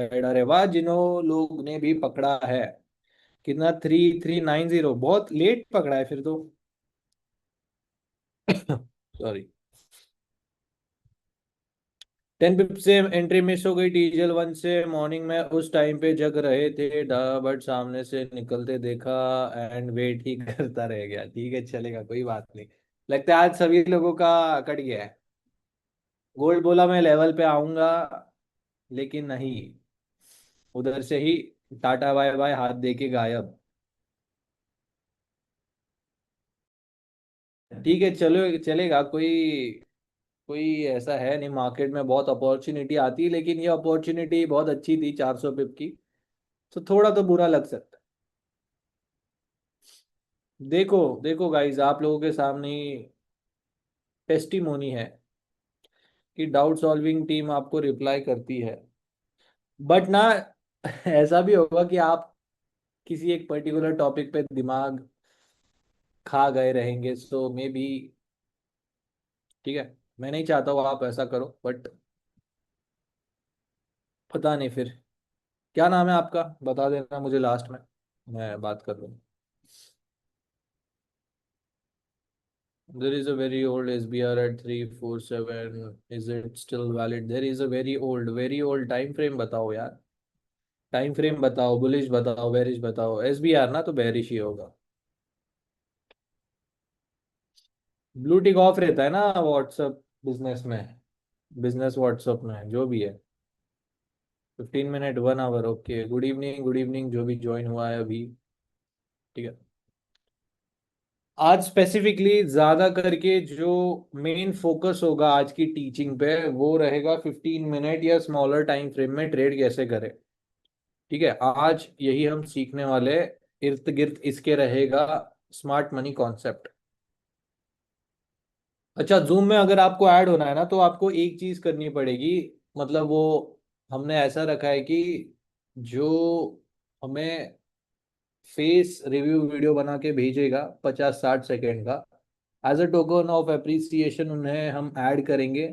अरे वाह, जिन्हों लोग ने भी पकड़ा है। कितना? 3390। बहुत लेट पकड़ा है फिर तो। सॉरी। 10 पिप से एंट्री मिस हो गई टीजल वन से। मॉर्निंग में उस टाइम पे जग रहे थे बट सामने से निकलते देखा एंड वेट ही करता रह गया। ठीक है, चलेगा, कोई बात नहीं। लगता है आज सभी लोगों का कट गया है। गोल्ड बोला मैं लेवल पे आऊंगा, लेकिन नहीं, उधर से ही टाटा बाय बाय हाथ दे के गायब। ठीक है, चलो, चलेगा। कोई कोई ऐसा है नहीं, मार्केट में बहुत अपॉर्चुनिटी आती है, लेकिन ये अपॉर्चुनिटी बहुत अच्छी थी 400 पिप की। तो थोड़ा तो बुरा लग सकता है। देखो देखो गाइज, आप लोगों के सामने टेस्टिमोनी है कि डाउट सॉल्विंग टीम आपको रिप्लाई करती है। बट ना, ऐसा भी होगा कि आप किसी एक पर्टिकुलर टॉपिक पे दिमाग खा गए रहेंगे, सो मे बी। ठीक है, मैं नहीं चाहता हूँ आप ऐसा करो, बट पता नहीं फिर। क्या नाम है आपका, बता देना मुझे लास्ट में, मैं बात कर लूँ। There is a very old SBR at 347. Is it still valid? There is a very old time frame बताओ यार। टाइम फ्रेम बताओ, बुलिश बताओ, बेरिश बताओ। SBR ना तो बेरिश ही होगा। ब्लू टिक ऑफ रहता है ना व्हाट्सअप बिजनेस में, बिजनेस व्हाट्सअप में जो भी है। 15 minute 1 hour, okay. Good evening, good evening जो भी ज्वाइन हुआ है अभी। ठीक है। आज स्पेसिफिकली ज्यादा करके जो मेन फोकस होगा आज की टीचिंग पे, वो रहेगा 15 मिनट या स्मॉलर टाइम फ्रेम में ट्रेड कैसे करें। ठीक है, आज यही हम सीखने वाले। इर्द गिर्द इसके रहेगा स्मार्ट मनी कॉन्सेप्ट। अच्छा, जूम में अगर आपको ऐड होना है ना, तो आपको एक चीज करनी पड़ेगी। मतलब वो हमने ऐसा रखा है कि जो हमें फेस रिव्यू वीडियो बना के भेजेगा 50-60 सेकेंड का, as a token of appreciation उन्हें हम ऐड करेंगे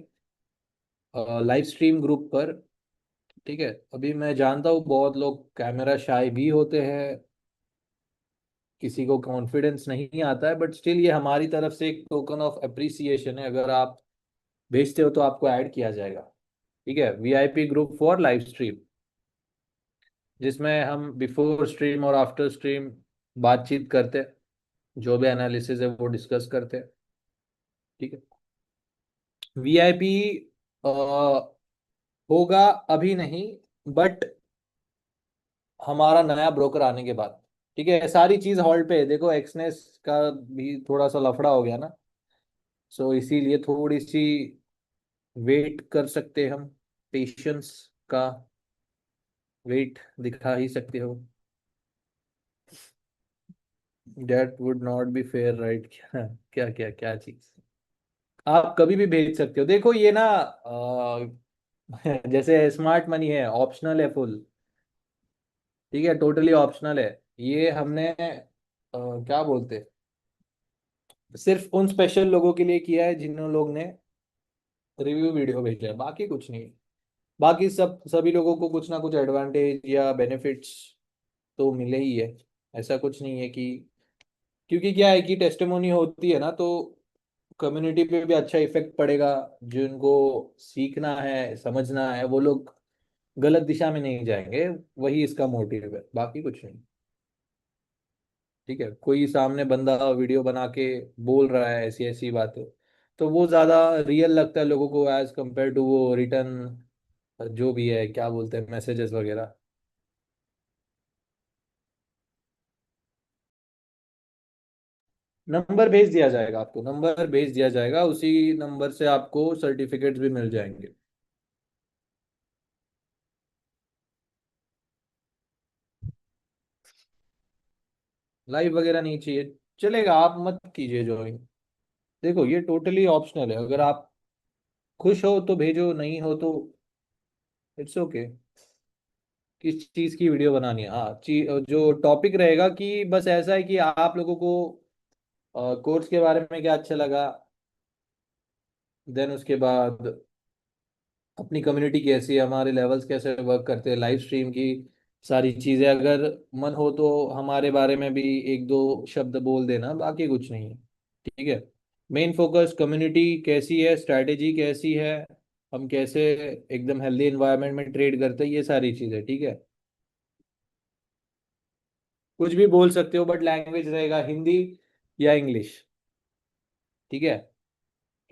लाइव स्ट्रीम ग्रुप पर। ठीक है, अभी मैं जानता हूँ बहुत लोग कैमरा शाय भी होते हैं, किसी को कॉन्फिडेंस नहीं आता है, बट स्टिल ये हमारी तरफ से एक टोकन ऑफ अप्रिसिएशन है। अगर आप भेजते हो तो आपको ऐड किया जाएगा। ठीक है, VIP group for live stream, जिसमें हम बिफोर स्ट्रीम और आफ्टर स्ट्रीम बातचीत करते हैं, जो भी एनालिसिस है वो डिस्कस करते हैं। ठीक है। VIP होगा अभी नहीं, बट हमारा नया ब्रोकर आने के बाद। ठीक है, सारी चीज हॉल्ड पे है। देखो, एक्सनेस का भी थोड़ा सा लफड़ा हो गया ना, सो इसीलिए थोड़ी सी वेट कर सकते हैं हम। पेशेंस का वेट दिखा ही सकते हो। That would not be fair, right? क्या क्या क्या क्या चीज? आप कभी भी भेज सकते हो। देखो ये ना, जैसे स्मार्ट मनी है, ऑप्शनल है फुल। ठीक है, टोटली ऑप्शनल है। ये हमने क्या बोलते, सिर्फ उन स्पेशल लोगों के लिए किया है जिन लोग ने रिव्यू वीडियो भेजा है, बाकी कुछ नहीं। बाकी सभी लोगों को कुछ ना कुछ एडवांटेज या बेनिफिट्स तो मिले ही है। ऐसा कुछ नहीं है कि, क्योंकि क्या है कि टेस्टिमोनी होती है ना, तो कम्युनिटी पे भी अच्छा इफेक्ट पड़ेगा। जिनको सीखना है, समझना है, वो लोग गलत दिशा में नहीं जाएंगे। वही इसका मोटिव है, बाकी कुछ नहीं। ठीक है, कोई सामने बंदा वीडियो बना के बोल रहा है ऐसी ऐसी बातें, तो वो ज्यादा रियल लगता है लोगों को एज कंपेयर टू वो रिटर्न जो भी है, क्या बोलते हैं, मैसेजेस वगैरह। नंबर भेज दिया जाएगा आपको, नंबर भेज दिया जाएगा, उसी नंबर से आपको सर्टिफिकेट्स भी मिल जाएंगे। लाइव वगैरह नहीं चाहिए, चलेगा, आप मत कीजिए ज्वाइन। देखो ये टोटली ऑप्शनल है, अगर आप खुश हो तो भेजो, नहीं हो तो इट्स ओके। किस चीज़ की वीडियो बनानी है? हाँ, जो टॉपिक रहेगा कि बस ऐसा है कि आप लोगों को कोर्स के बारे में क्या अच्छा लगा, देन उसके बाद अपनी कम्युनिटी कैसी है, हमारे लेवल्स कैसे वर्क करते हैं, लाइव स्ट्रीम की सारी चीज़ें। अगर मन हो तो हमारे बारे में भी एक दो शब्द बोल देना, बाकी कुछ नहीं है। ठीक है। मेन फोकस कम्युनिटी कैसी है, स्ट्रैटेजी कैसी है, हम कैसे एकदम हेल्दी एनवायरनमेंट में ट्रेड करते हैं, ये सारी चीज़ें। ठीक है। कुछ भी बोल सकते हो, बट लैंग्वेज रहेगा हिंदी या इंग्लिश। ठीक है।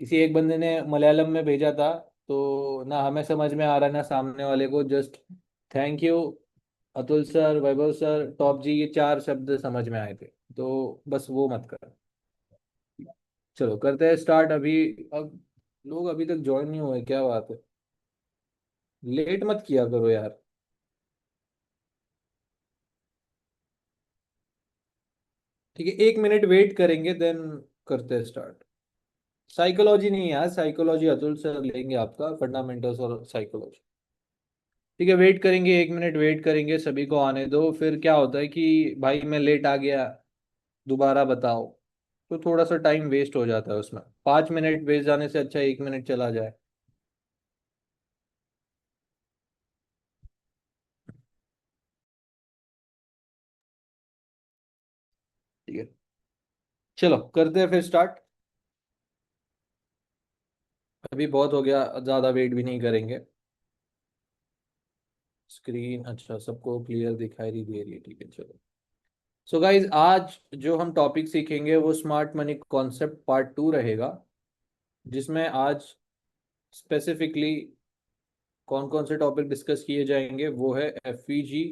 किसी एक बंदे ने मलयालम में भेजा था, तो ना हमें समझ में आ रहा ना सामने वाले को। Just thank you Atul sir, Vaibhav sir, top जी, ये चार शब्द समझ में आए थे। तो बस वो मत कर। चलो करते हैं स्टार्ट अभी। अब लोग अभी तक ज्वाइन नहीं हुए, क्या बात है। लेट मत किया करो यार। ठीक है, 1 मिनट वेट करेंगे, देन करते हैं स्टार्ट। साइकोलॉजी नहीं यार, साइकोलॉजी अतुल सर लेंगे आपका, फंडामेंटल्स और साइकोलॉजी। ठीक है, वेट करेंगे, 1 मिनट वेट करेंगे, सभी को आने दो। फिर क्या होता है कि भाई मैं लेट आ गया, दोबारा बताओ, तो थोड़ा सा टाइम वेस्ट हो जाता है उसमें। 5 मिनट वेस्ट जाने से अच्छा 1 मिनट चला जाए। ठीक है, चलो करते हैं फिर स्टार्ट। अभी बहुत हो गया, ज़्यादा वेट भी नहीं करेंगे। स्क्रीन अच्छा सबको क्लियर दिखाई नहीं दे रही है, ठीक है चलो। सो गाइज, आज जो हम टॉपिक सीखेंगे वो स्मार्ट मनी कॉन्सेप्ट पार्ट 2 रहेगा, जिसमें आज स्पेसिफिकली कौन कौन से टॉपिक डिस्कस किए जाएंगे वो है एफईजी,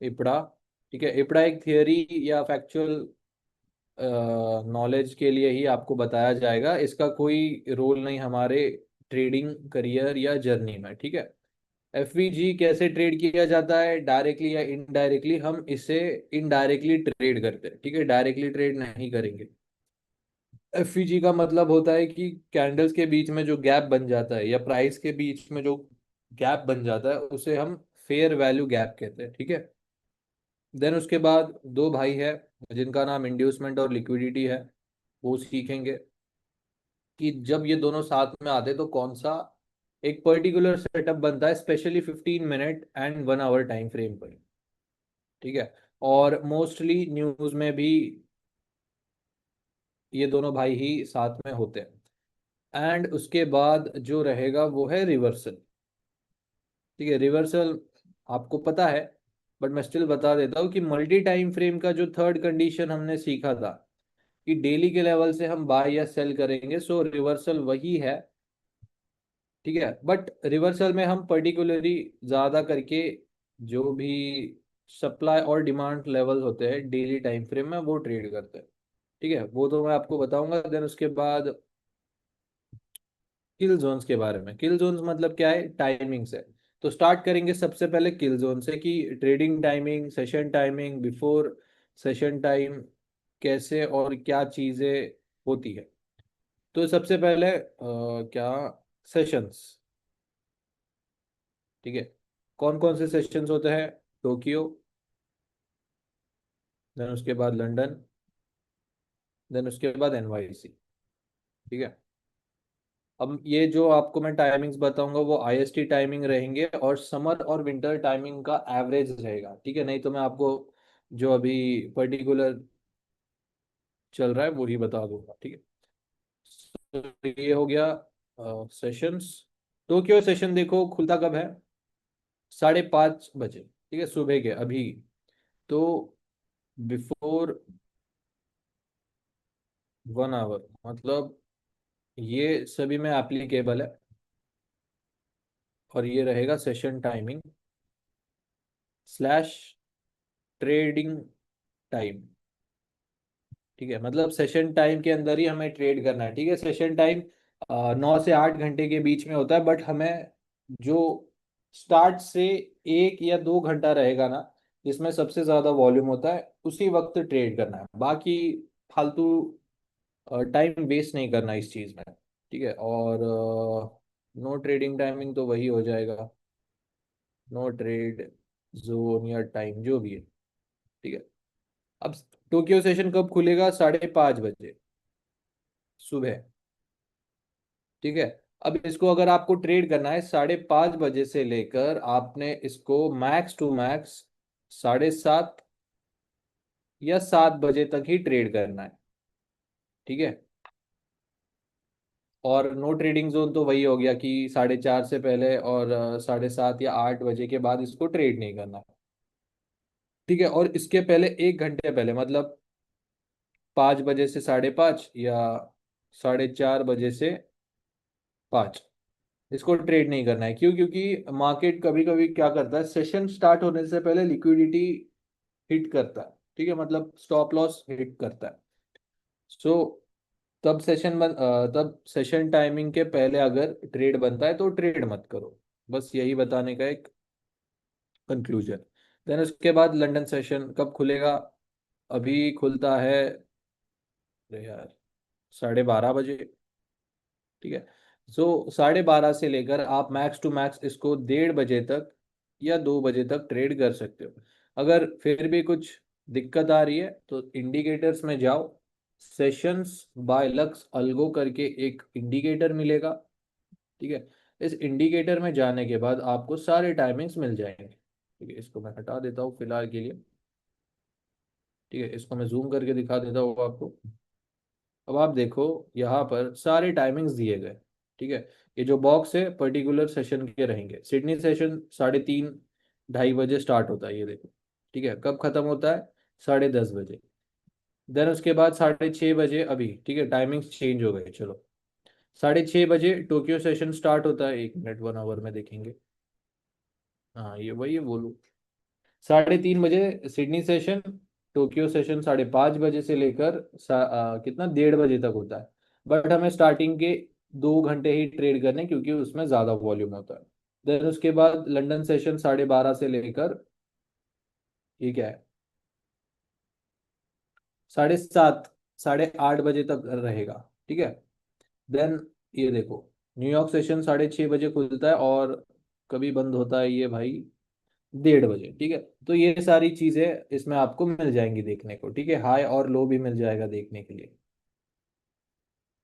इपड़ा। ठीक है, इपड़ा एक थियरी या फैक्चुअल नॉलेज के लिए ही आपको बताया जाएगा, इसका कोई रोल नहीं हमारे ट्रेडिंग करियर या जर्नी में। ठीक है। एफवीजी कैसे ट्रेड किया जाता है, डायरेक्टली या इनडायरेक्टली, हम इसे इनडायरेक्टली ट्रेड करते हैं। ठीक है, डायरेक्टली ट्रेड नहीं करेंगे। एफवीजी का मतलब होता है कि कैंडल्स के बीच में जो गैप बन जाता है या प्राइस के बीच में जो गैप बन जाता है उसे हम फेयर वैल्यू गैप कहते हैं। ठीक है। देन उसके बाद दो भाई है जिनका नाम इंड्यूसमेंट और लिक्विडिटी है, वो सीखेंगे कि जब ये दोनों साथ में आते हैं तो कौन सा एक पर्टिकुलर सेटअप बनता है, specially 15 minute and 1 hour time frame पर। ठीक है। और मोस्टली न्यूज में भी ये दोनों भाई ही साथ में होते हैं। एंड उसके बाद जो रहेगा वो है रिवर्सल। ठीक है, रिवर्सल आपको पता है, बट मैं स्टिल बता देता हूँ कि मल्टी टाइम फ्रेम का जो थर्ड कंडीशन हमने सीखा था कि डेली के लेवल से हम बाय या सेल करेंगे, सो रिवर्सल वही है। ठीक है, बट रिवर्सल में हम पर्टिकुलरली ज्यादा करके जो भी सप्लाई और डिमांड लेवल होते हैं डेली टाइम फ्रेम में वो ट्रेड करते हैं। ठीक है, वो तो मैं आपको बताऊंगा। देन उसके बाद किल जोन्स के बारे में। किल जोन्स मतलब क्या है, टाइमिंग से। तो स्टार्ट करेंगे सबसे पहले किल जोन से कि trading timing, session timing, before session time, कैसे और क्या चीजें होती है। तो सबसे पहले क्या, सेशंस। ठीक है, कौन कौन से सेशंस होते हैं, टोक्यो, देन उसके बाद लंदन, देन उसके बाद एनवाईसी। ठीक है। अब ये जो आपको मैं टाइमिंग्स बताऊंगा वो आईएसटी टाइमिंग रहेंगे और समर और विंटर टाइमिंग का एवरेज रहेगा। ठीक है, नहीं तो मैं आपको जो अभी पर्टिकुलर चल रहा है वही बता दूंगा। ठीक है। तो ये हो गया सेशंस। टोक्यो सेशन देखो खुलता कब है, 5:30 बजे। ठीक है, सुबह के अभी। तो बिफोर 1 आवर मतलब ये सभी में एप्लीकेबल है। और ये रहेगा session timing slash trading time. ठीक है, मतलब सेशन टाइम के अंदर ही हमें ट्रेड करना है। ठीक है, सेशन टाइम 9 से 8 घंटे के बीच में होता है, बट हमें जो स्टार्ट से 1 या 2 घंटा रहेगा ना, जिसमें सबसे ज्यादा वॉल्यूम होता है, उसी वक्त ट्रेड करना है। बाकी फालतू टाइम वेस्ट नहीं करना इस चीज में। ठीक है। और नो ट्रेडिंग टाइमिंग तो वही हो जाएगा, नो ट्रेड जोन या टाइम जो भी है। ठीक है। अब टोक्यो सेशन कब खुलेगा, 5:30 बजे सुबह। ठीक है। अब इसको अगर आपको ट्रेड करना है 5:30 बजे से लेकर, आपने इसको मैक्स टू मैक्स 7:30 या 7 बजे तक ही ट्रेड करना है। ठीक है। और नो ट्रेडिंग जोन तो वही हो गया कि 4:30 से पहले और 7:30 या 8 बजे के बाद इसको ट्रेड नहीं करना। ठीक है। और इसके पहले 1 घंटे पहले, मतलब 5 बजे से 5:30 या 4:30 बजे से 5, इसको ट्रेड नहीं करना है। क्यों? क्योंकि मार्केट कभी कभी क्या करता है, सेशन स्टार्ट होने से पहले लिक्विडिटी हिट करता है। ठीक है, मतलब स्टॉप लॉस हिट करता है। सो तब सेशन टाइमिंग के पहले अगर ट्रेड बनता है तो ट्रेड मत करो। बस यही बताने का एक कंक्लूजन। देन उसके बाद लंदन सेशन कब खुलेगा? अभी खुलता है, अरे यार, 12:30 बजे। ठीक है। सो 12:30 से लेकर आप मैक्स टू मैक्स इसको 1:30 बजे तक या 2 बजे तक ट्रेड कर सकते हो। अगर फिर भी कुछ दिक्कत आ रही है तो इंडिकेटर्स में जाओ। सेशंस बाय लक्स अल्गो करके एक इंडिकेटर मिलेगा। ठीक है। इस इंडिकेटर में जाने के बाद आपको सारे टाइमिंग्स मिल जाएंगे। ठीक है, इसको मैं हटा देता हूँ फिलहाल के लिए। ठीक है, इसको मैं जूम करके दिखा देता हूँ आपको। अब आप देखो, यहाँ पर सारे टाइमिंग्स दिए गए। ठीक है। ये जो बॉक्स है पर्टिकुलर सेशन के रहेंगे। सिडनी सेशन 3:30 2:30 बजे स्टार्ट होता है, ये देखो। ठीक है, कब खत्म होता है? 10:30 बजे। देन उसके बाद 6:30 बजे, अभी ठीक है टाइमिंग्स चेंज हो गए, चलो। 6:30 बजे टोक्यो सेशन स्टार्ट होता है, 1 मिनट 1 आवर में देखेंगे। हाँ, ये वही बोलूँ। 3:30 बजे सिडनी सेशन। टोक्यो सेशन 5:30 बजे से लेकर कितना 1:30 बजे तक होता है। बट हमें स्टार्टिंग के 2 घंटे ही ट्रेड करने हैं, क्योंकि उसमें ज़्यादा वॉल्यूम होता है। देन उसके बाद लंदन सेशन 12:30 से लेकर, ये क्या है, 7:30 8:30 बजे तक रहेगा। ठीक है। देन ये देखो, न्यूयॉर्क सेशन 6:30 बजे खुलता है और कभी बंद होता है ये भाई, 1:30 बजे। ठीक है। तो ये सारी चीजें इसमें आपको मिल जाएंगी देखने को। ठीक है, हाई और लो भी मिल जाएगा देखने के लिए।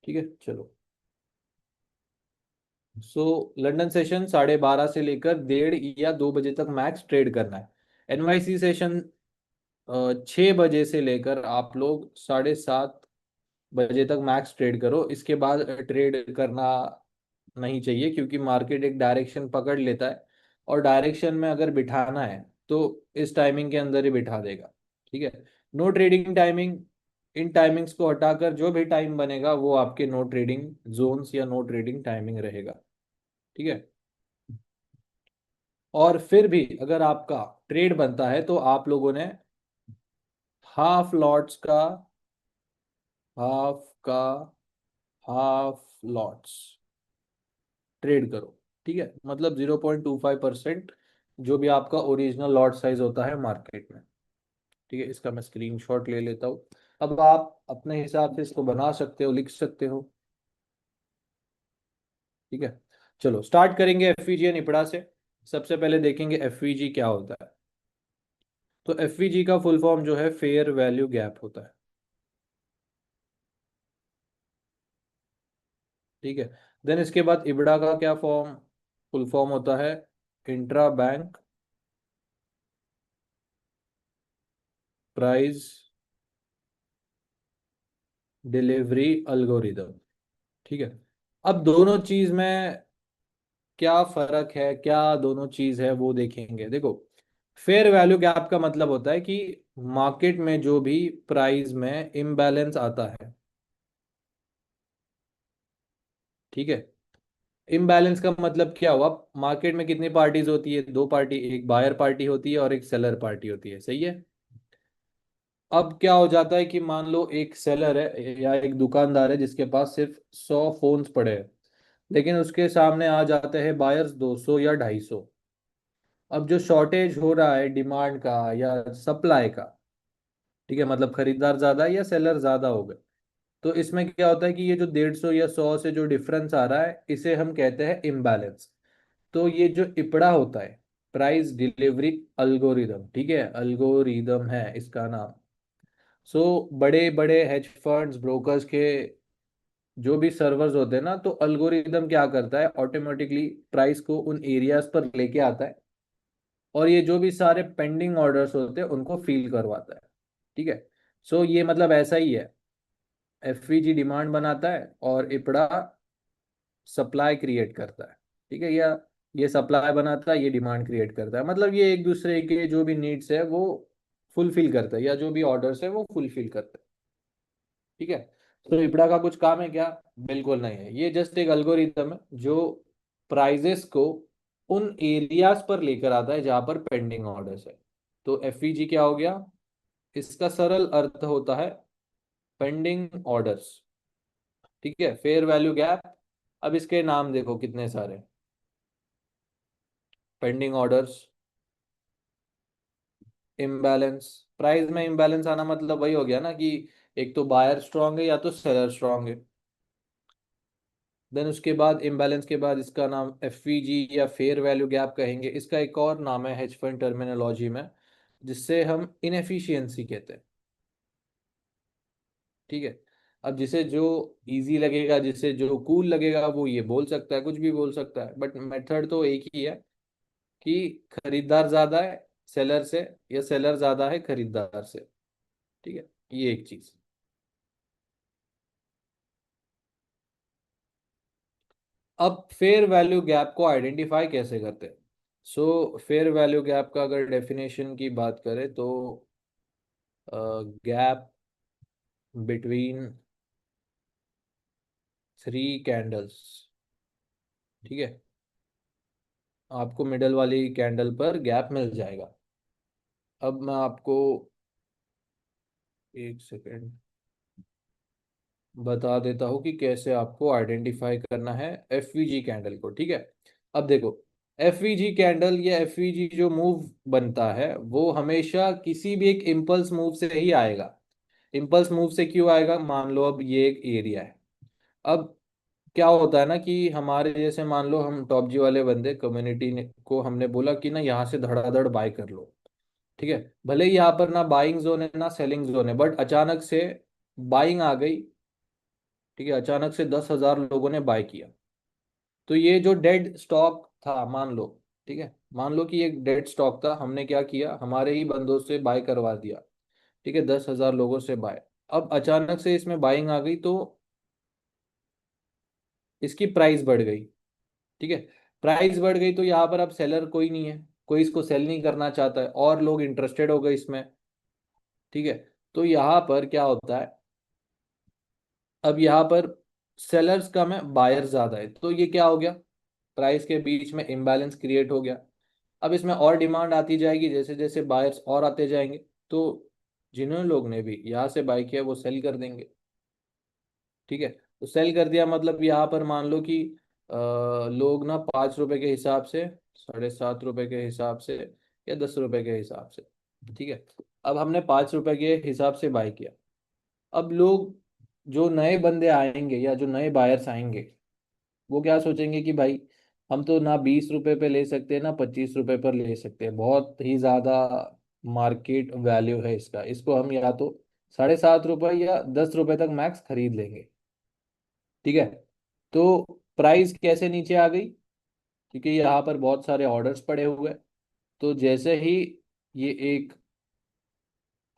ठीक है, चलो। सो लंदन सेशन 12:30 से लेकर 1:30 या 2 बजे तक मैक्स ट्रेड करना है। एनवाईसी सेशन 6 बजे से लेकर आप लोग 7:30 बजे तक मैक्स ट्रेड करो। इसके बाद ट्रेड करना नहीं चाहिए, क्योंकि मार्केट एक डायरेक्शन पकड़ लेता है। और डायरेक्शन में अगर बिठाना है तो इस टाइमिंग के अंदर ही बिठा देगा। ठीक है। नो ट्रेडिंग टाइमिंग, इन टाइमिंग्स को हटाकर जो भी टाइम बनेगा वो आपके नो ट्रेडिंग जोन्स या नो ट्रेडिंग टाइमिंग रहेगा। ठीक है। और फिर भी अगर आपका ट्रेड बनता है तो आप लोगों ने हाफ लॉट्स का, हाफ का हाफ लॉट्स ट्रेड करो। ठीक है, मतलब 0.25% जो भी आपका ओरिजिनल लॉट साइज होता है मार्केट में। ठीक है, इसका मैं स्क्रीनशॉट ले लेता हूँ। अब आप अपने हिसाब से इसको बना सकते हो, लिख सकते हो। ठीक है, चलो स्टार्ट करेंगे एफवीजी निपड़ा से। सबसे पहले देखेंगे एफवीजी क्या होता है। तो एफवीजी का फुल फॉर्म जो है फेयर वैल्यू गैप होता है। ठीक है। देन इसके बाद इबड़ा का क्या फॉर्म, फुल फॉर्म होता है intra bank price delivery algorithm. ठीक है। अब दोनों चीज में क्या फर्क है, क्या दोनों चीज है वो देखेंगे। देखो, फेयर वैल्यू गैप का मतलब होता है कि मार्केट में जो भी प्राइस में इम्बैलेंस आता है। ठीक है। इम्बैलेंस का मतलब क्या हुआ? मार्केट में कितनी पार्टीज होती है? दो पार्टी, एक बायर पार्टी होती है और एक सेलर पार्टी होती है, सही है। अब क्या हो जाता है कि मान लो एक सेलर है या एक दुकानदार है जिसके पास सिर्फ 100 फोन्स पड़े हैं, लेकिन उसके सामने आ जाते हैं बायर्स 200 या 250। अब जो शॉर्टेज हो रहा है डिमांड का या सप्लाई का, ठीक है, मतलब खरीदार ज्यादा है या सेलर ज्यादा हो गए, तो इसमें क्या होता है कि ये जो 150 या 100 से जो डिफरेंस आ रहा है इसे हम कहते हैं इम्बैलेंस। तो ये जो इपड़ा होता है, प्राइस डिलीवरी अल्गोरिदम, ठीक है, अल्गोरिदम है इसका नाम। सो बड़े बड़े हेज फंड्स ब्रोकर्स के जो भी सर्वर्स होते हैं ना, तो अल्गोरिदम क्या करता है, ऑटोमेटिकली प्राइस को उन एरियाज पर लेके आता है, और ये जो भी सारे पेंडिंग ऑर्डर्स होते हैं उनको फील करवाता है। ठीक है। सो ये मतलब ऐसा ही है, एफवीजी डिमांड बनाता है और इपड़ा सप्लाई क्रिएट करता है। ठीक है, या ये सप्लाई बनाता है, ये डिमांड क्रिएट करता है, मतलब ये एक दूसरे के जो भी नीड्स है वो फुलफिल करता है, या जो भी ऑर्डर्स है वो फुलफिल करता है। ठीक है। तो इपड़ा का कुछ काम है क्या? बिल्कुल नहीं है, ये जस्ट एक अल्गोरिदम है जो प्राइजेस को उन एरियाज पर लेकर आता है जहां पर पेंडिंग ऑर्डर्स है। तो एफईजी क्या हो गया? इसका सरल अर्थ होता है पेंडिंग ऑर्डर्स। ठीक है, फेयर वैल्यू गैप। अब इसके नाम देखो कितने सारे, पेंडिंग ऑर्डर्स, इम्बैलेंस। प्राइस में इम्बैलेंस आना मतलब वही हो गया ना कि एक तो बायर स्ट्रांग है या तो सेलर स्ट्रांग है। देन उसके बाद इम्बैलेंस के बाद इसका नाम एफवीजी या फेयर वैल्यू गैप कहेंगे। इसका एक और नाम है हेज फंड टर्मिनोलॉजी में, जिससे हम इनएफिशिएंसी कहते हैं। ठीक है। अब जिसे जो इजी लगेगा, जिसे जो कूल लगेगा, वो ये बोल सकता है, कुछ भी बोल सकता है, बट मेथड तो एक ही है कि खरीदार ज्यादा है सेलर से, या सेलर ज्यादा है खरीदार से। ठीक है, ये एक चीज। अब फेयर वैल्यू गैप को आइडेंटिफाई कैसे करते हैं? सो फेयर वैल्यू गैप का अगर डेफिनेशन की बात करें तो गैप बिटवीन थ्री कैंडल्स। ठीक है, आपको मिडल वाली कैंडल पर गैप मिल जाएगा। अब मैं आपको एक सेकेंड बता देता हूँ कि कैसे आपको आइडेंटिफाई करना है एफवीजी कैंडल को। ठीक है। अब देखो, एफवीजी कैंडल या एफवीजी जो मूव बनता है वो हमेशा किसी भी एक इम्पल्स मूव से ही आएगा। इम्पल्स मूव से क्यों आएगा? मान लो अब ये एक एरिया है। अब क्या होता है ना कि हमारे जैसे मान लो हम टॉप जी वाले बंदे कम्युनिटी ने को हमने बोला कि ना यहाँ से धड़ाधड़ बाय कर लो। ठीक है, भले ही यहाँ पर ना बाइंग जोन है ना सेलिंग जोन है, बट अचानक से बाइंग आ गई। ठीक है, अचानक से 10,000 लोगों ने बाय किया। तो ये जो डेड स्टॉक था, मान लो, ठीक है, मान लो कि ये डेड स्टॉक था, हमने क्या किया, हमारे ही बंदों से बाय करवा दिया। ठीक है, 10,000 लोगों से बाय। अब अचानक से इसमें बाइंग आ गई तो इसकी प्राइस बढ़ गई। ठीक है, प्राइस बढ़ गई तो यहाँ पर अब सेलर कोई नहीं है, कोई इसको सेल नहीं करना चाहता है, और लोग इंटरेस्टेड हो गए इसमें। ठीक है, तो यहाँ पर क्या होता है, अब यहाँ पर सेलर्स कम है, बायर ज्यादा है, तो ये क्या हो गया, प्राइस के बीच में इम्बैलेंस क्रिएट हो गया। अब इसमें और डिमांड आती जाएगी, जैसे जैसे बायर्स और आते जाएंगे, तो जिन्होंने लोग ने भी यहाँ से बाय किया वो सेल कर देंगे। ठीक है, तो सेल कर दिया मतलब यहाँ पर मान लो कि लोग ना 5 रुपए के हिसाब से, 7.5 रुपए के हिसाब से, या 10 रुपए के हिसाब से। ठीक है, अब हमने 5 रुपए के हिसाब से बाय किया। अब लोग, जो नए बंदे आएंगे या जो नए बायर्स आएंगे, वो क्या सोचेंगे कि भाई हम तो ना 20 रुपए पे ले सकते हैं ना 25 रुपए पर ले सकते हैं, बहुत ही ज्यादा मार्केट वैल्यू है इसका, इसको हम या तो 7.5 रुपए या 10 रुपए तक मैक्स खरीद लेंगे। ठीक है, तो प्राइस कैसे नीचे आ गई? क्योंकि यहाँ पर बहुत सारे ऑर्डर्स पड़े हुए हैं। तो जैसे ही ये एक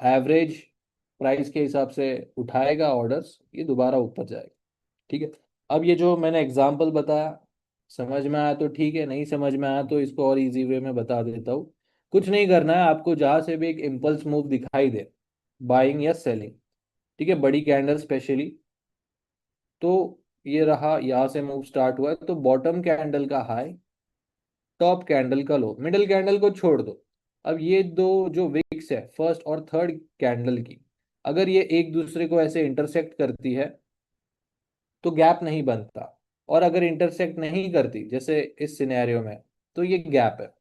एवरेज प्राइस के हिसाब से उठाएगा ऑर्डर्स, ये दोबारा ऊपर जाएगा। ठीक है, अब ये जो मैंने एग्जांपल बताया, समझ में आया तो ठीक है, नहीं समझ में आया तो इसको और इजी वे में बता देता हूँ। कुछ नहीं करना है आपको, जहां से भी एक इम्पल्स मूव दिखाई दे, बाइंग या सेलिंग, ठीक है, बड़ी कैंडल स्पेशली, तो ये रहा, यहाँ से मूव स्टार्ट हुआ है, तो बॉटम कैंडल का हाई, टॉप कैंडल का लो, मिडिल कैंडल को छोड़ दो। अब ये दो जो विक्स है, फर्स्ट और थर्ड कैंडल की, अगर ये एक दूसरे को ऐसे इंटरसेक्ट करती है तो गैप नहीं बनता, और अगर इंटरसेक्ट नहीं करती जैसे इस सिनेरियो में, तो ये गैप है।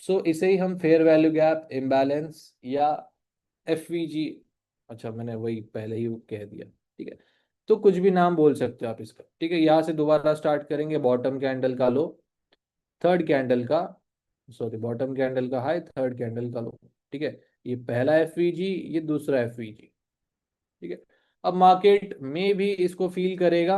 सो इसे ही हम फेयर वैल्यू गैप, इम्बैलेंस, या एफवीजी, अच्छा मैंने वही पहले ही कह दिया। ठीक है, तो कुछ भी नाम बोल सकते हो आप इसका। ठीक है, यहाँ से दोबारा स्टार्ट करेंगे, बॉटम कैंडल का लो, थर्ड कैंडल का, सॉरी, बॉटम कैंडल का हाई, थर्ड कैंडल का लो। ठीक है, ये पहला एफवीजी, ये दूसरा एफवीजी। ठीक है, अब मार्केट में भी इसको फील करेगा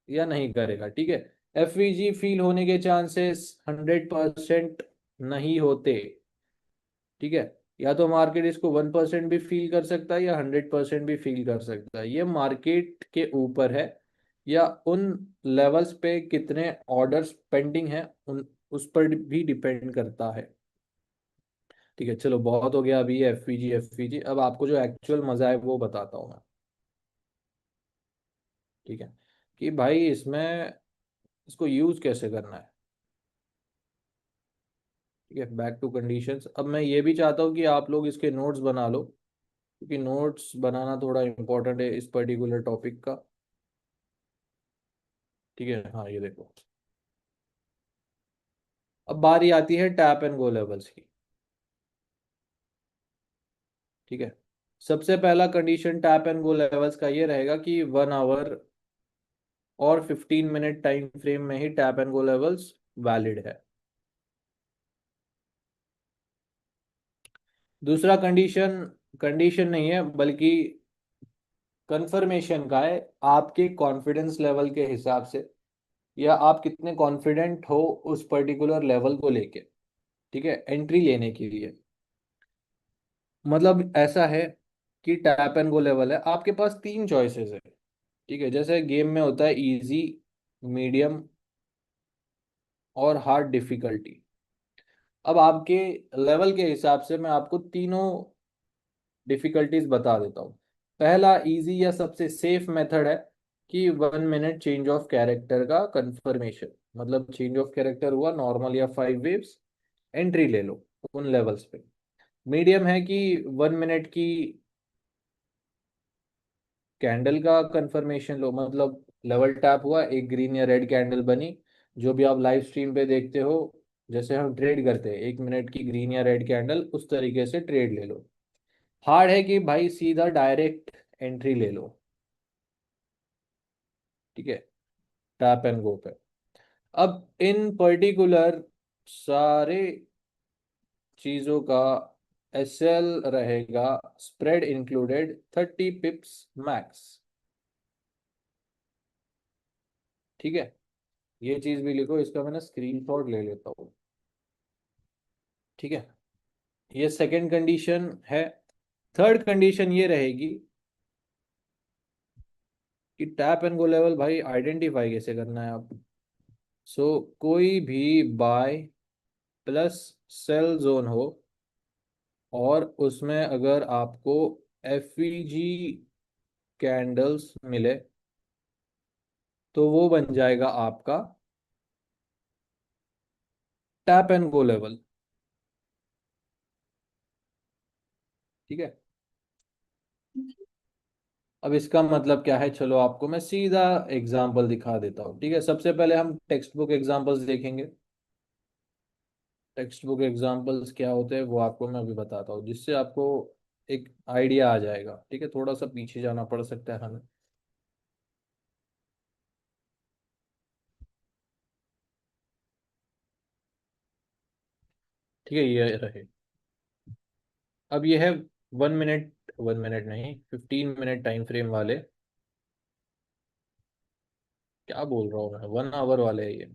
या नहीं करेगा, ठीक है। एफवीजी फील होने के चांसेस 100% नहीं होते, ठीक है। या तो मार्केट इसको 1% भी फील कर सकता है या 100% भी फील कर सकता है, ये मार्केट के ऊपर है, या उन लेवल्स पे कितने ऑर्डर्स पेंडिंग है उन उस पर भी डिपेंड करता है। ठीक है, चलो बहुत हो गया अभी एफवीजी एफवीजी, अब आपको जो एक्चुअल मजा है वो बताता हूँ मैं। ठीक है, कि भाई इसमें इसको यूज कैसे करना है। ठीक है, बैक टू कंडीशंस। अब मैं ये भी चाहता हूँ कि आप लोग इसके नोट्स बना लो, क्योंकि नोट्स बनाना थोड़ा इंपॉर्टेंट है इस पर्टिकुलर टॉपिक का। ठीक है, हाँ ये देखो, अब बारी आती है टैप एंड गो लेवल्स की। ठीक है, सबसे पहला condition tap and go levels का ये रहेगा कि 1 आवर और 15 मिनट टाइम फ्रेम में ही tap and go levels valid है। दूसरा कंडीशन, कंडीशन नहीं है बल्कि कंफर्मेशन का है, आपके कॉन्फिडेंस लेवल के हिसाब से, या आप कितने कॉन्फिडेंट हो उस पर्टिकुलर लेवल को लेके। ठीक है, एंट्री लेने के लिए। मतलब ऐसा है कि टैप एंड गो लेवल है, आपके पास 3 चॉइसेस है। ठीक है, जैसे गेम में होता है इजी, मीडियम और हार्ड डिफिकल्टी। अब आपके लेवल के हिसाब से मैं आपको तीनों डिफिकल्टीज बता देता हूँ। पहला इजी या सबसे सेफ मेथड है कि 1 मिनट चेंज ऑफ कैरेक्टर का कंफर्मेशन, मतलब चेंज ऑफ कैरेक्टर हुआ नॉर्मल या 5 वेव्स, एंट्री ले लो उन लेवल्स पे। मीडियम है कि 1 मिनट की कैंडल का कंफर्मेशन लो, मतलब लेवल टैप हुआ, एक ग्रीन या रेड कैंडल बनी, जो भी आप लाइव स्ट्रीम पे देखते हो, जैसे हम ट्रेड करते हैं 1 मिनट की ग्रीन या रेड कैंडल, उस तरीके से ट्रेड ले लो। हार्ड है कि भाई सीधा डायरेक्ट एंट्री ले लो। ठीक है, टैप एंड गो पे। अब इन पर्टिकुलर सारे चीजों का एसएल रहेगा स्प्रेड इंक्लूडेड 30 पिप्स मैक्स। ठीक है, ये चीज भी लिखो, इसका मैंने स्क्रीनशॉट ले लेता हूँ। ठीक है, ये सेकंड कंडीशन है। थर्ड कंडीशन ये रहेगी कि टैप एंड गो लेवल भाई आइडेंटिफाई कैसे करना है आप। सो कोई भी बाय प्लस सेल जोन हो और उसमें अगर आपको एफईजी कैंडल्स मिले, तो वो बन जाएगा आपका टैप एंड गो लेवल। ठीक है, अब इसका मतलब क्या है, चलो आपको मैं सीधा एग्जांपल दिखा देता हूँ। ठीक है, सबसे पहले हम टेक्स्ट बुक एग्जांपल्स देखेंगे। टेक्स्ट बुक एग्जांपल्स क्या होते हैं वो आपको मैं अभी बताता हूँ, जिससे आपको एक आइडिया आ जाएगा। ठीक है, थोड़ा सा पीछे जाना पड़ सकता है हमें। ठीक है, ये रहे। अब ये है 1 मिनट, 1 मिनट नहीं 15 मिनट टाइम फ्रेम वाले, क्या बोल रहा हूँ मैं, 1 आवर वाले है ये।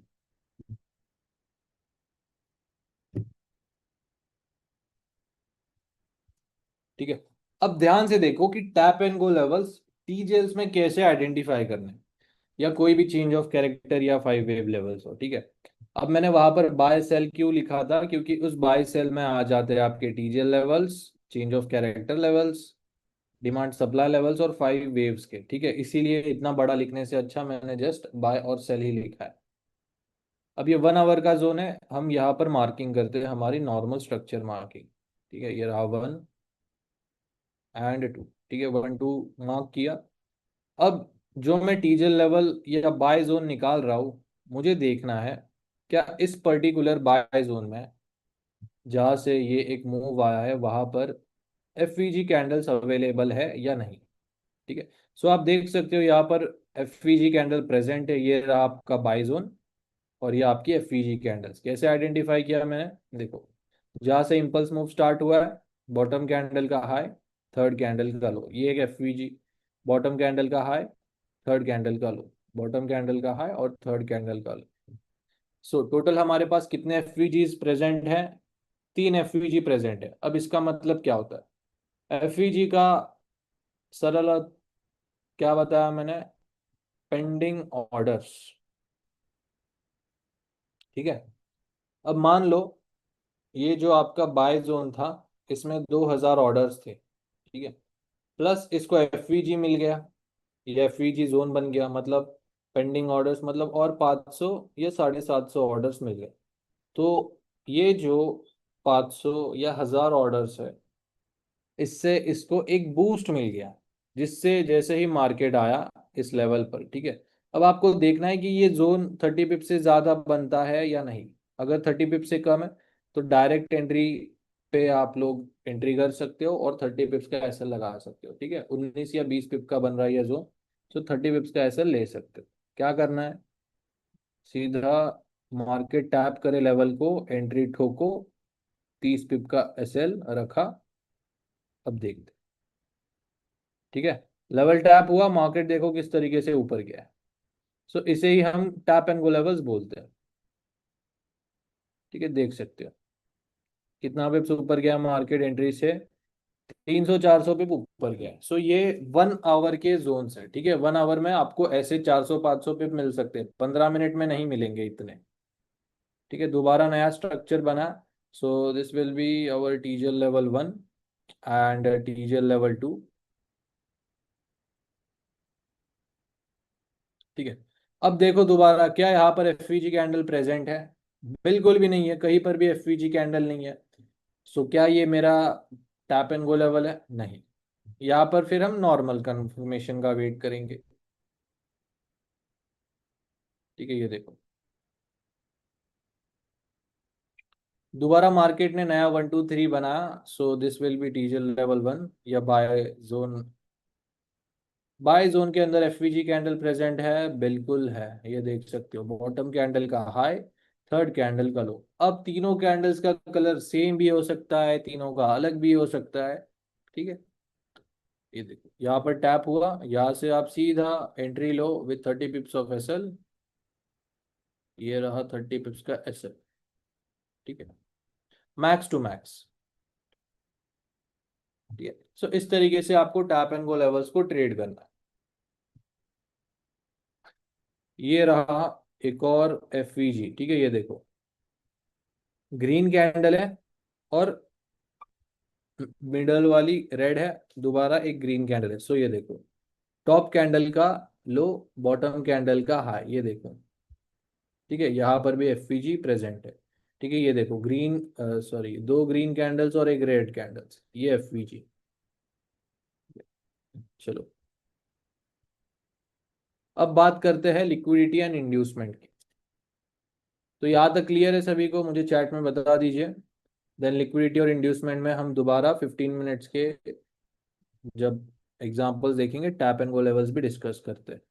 ठीक है, अब ध्यान से देखो कि टैप एंड गो लेवल्स टीजेल्स में कैसे आइडेंटिफाई करने हैं, या कोई भी चेंज ऑफ कैरेक्टर या 5 वेव लेवल्स हो। ठीक है, अब मैंने वहां पर बाय सेल क्यों लिखा था, क्योंकि उस बाय सेल में आ जाते हैं आपके teasel levels, change of character levels, demand supply levels और 5 वेव्स के। ठीक है, इसीलिए इतना बड़ा लिखने से अच्छा मैंने जस्ट बाय और सेल ही लिखा है। अब ये 1 आवर का जोन है, हम यहाँ पर मार्किंग करते हैं हमारी नॉर्मल स्ट्रक्चर मार्किंग। ठीक है, ये रहा 1 एंड 2। ठीक है, 1 2 मार्क किया। अब जो मैं टीजल लेवल या बाय जोन निकाल रहा हूँ, मुझे देखना है क्या इस पर्टिकुलर बाय जोन में, जहाँ से ये एक मूव आया है, वहां पर एफवीजी कैंडल्स अवेलेबल है या नहीं। ठीक है, सो आप देख सकते हो यहाँ पर एफवीजी कैंडल प्रेजेंट है, ये रहा आपका बाय जोन, और ये आपकी एफवीजी कैंडल्स। कैसे आइडेंटिफाई किया मैंने, देखो, जहाँ से इंपल्स मूव स्टार्ट हुआ है, बॉटम कैंडल का हाई, थर्ड कैंडल का लो, ये एक एफवीजी। बॉटम कैंडल का हाई, थर्ड कैंडल का लो, बॉटम कैंडल का हाई और थर्ड कैंडल का लो। सो टोटल हमारे पास कितने एफवीजीज प्रेजेंट हैं? 3 एफवीजी प्रेजेंट है। अब इसका मतलब क्या होता है? एफवीजी का सरल अर्थ क्या बताया मैंने? Pending orders. ठीक है। अब मान लो ये जो आपका बाय जोन था, इसमें 2000 ऑर्डर्स थे, ठीक है, प्लस इसको एफवीजी मिल गया, ये एफवीजी जोन बन गया, मतलब पेंडिंग ऑर्डर्स मतलब और 500 या 750 ऑर्डर्स मिल गए। तो ये जो 500 या 1000 ऑर्डर्स है, इससे इसको एक बूस्ट मिल गया, जिससे जैसे ही मार्केट आया इस लेवल पर, ठीक है, अब आपको देखना है कि ये जोन 30 पिप से ज्यादा बनता है या नहीं। अगर 30 पिप से कम है तो डायरेक्ट एंट्री पे आप लोग एंट्री कर सकते हो और 30 पिप्स का एसएल लगा सकते हो। ठीक है, 19 या 20 पिप का बन रहा है ये जोन, तो 30 पिप्स का एसएल ले सकते हो। क्या करना है? सीधा मार्केट टैप करे लेवल को, एंट्री ठोको, 30 पिप का एसएल रखा। अब देखते, ठीक है, लेवल टैप हुआ, मार्केट देखो किस तरीके से ऊपर गया है। सो इसे ही हम टैप एंड गो लेवल्स बोलते हैं। ठीक है, देख सकते हो कितना पिप्स ऊपर गया मार्केट एंट्री से, 300 400 पिप ऊपर गया। सो ये 1 आवर के जोन है। ठीक है, 1 आवर में आपको ऐसे 400 500 पिप मिल सकते हैं, 15 मिनट में नहीं मिलेंगे इतने। ठीक है, दोबारा नया स्ट्रक्चर बना। So this will be our teasel level 1 and teasel level 2। ठीक है, अब देखो दोबारा, क्या यहाँ पर एफवीजी कैंडल प्रेजेंट है? बिल्कुल भी नहीं है, कहीं पर भी एफवीजी कैंडल नहीं है। सो क्या ये मेरा टैप एंड गो लेवल है? नहीं। यहाँ पर फिर हम नॉर्मल कंफर्मेशन का वेट करेंगे। ठीक है, ये देखो दोबारा मार्केट ने नया 1 2 3 बनाया। So this will be teasel level 1 या बाय जोन। बाय जोन के अंदर एफवीजी कैंडल प्रेजेंट है, बिल्कुल है, ये देख सकते हो, बॉटम कैंडल का हाई, थर्ड कैंडल का लो। अब तीनों कैंडल्स का कलर सेम भी हो सकता है, तीनों का अलग भी हो सकता है। ठीक है, ये देखो यहाँ पर टैप हुआ, यहाँ से आप सीधा एंट्री लो विथ 30 पिप्स ऑफ एसएल। ये रहा 30 पिप्स का एसएल। ठीक है, मैक्स टू मैक्स। ठीक है, सो इस तरीके से आपको टैप एंड गो लेवल्स को ट्रेड करना है। ये रहा एक और एफवीजी। ठीक है, ये देखो ग्रीन कैंडल है और मिडल वाली रेड है, दोबारा एक ग्रीन कैंडल है। सो ये देखो टॉप कैंडल का लो, बॉटम कैंडल का हाई, ये देखो। ठीक है, यहाँ पर भी एफवीजी प्रेजेंट है। ठीक है, ये देखो ग्रीन, सॉरी, 2 ग्रीन कैंडल्स और एक रेड कैंडल्स, ये एफवीजी। चलो, अब बात करते हैं लिक्विडिटी एंड इंड्यूसमेंट की। तो यहाँ तक क्लियर है सभी को? मुझे चैट में बता दीजिए। देन लिक्विडिटी और इंड्यूसमेंट में हम दोबारा 15 मिनट्स के जब एग्जांपल्स देखेंगे, टैप एंड गो लेवल्स भी डिस्कस करते हैं।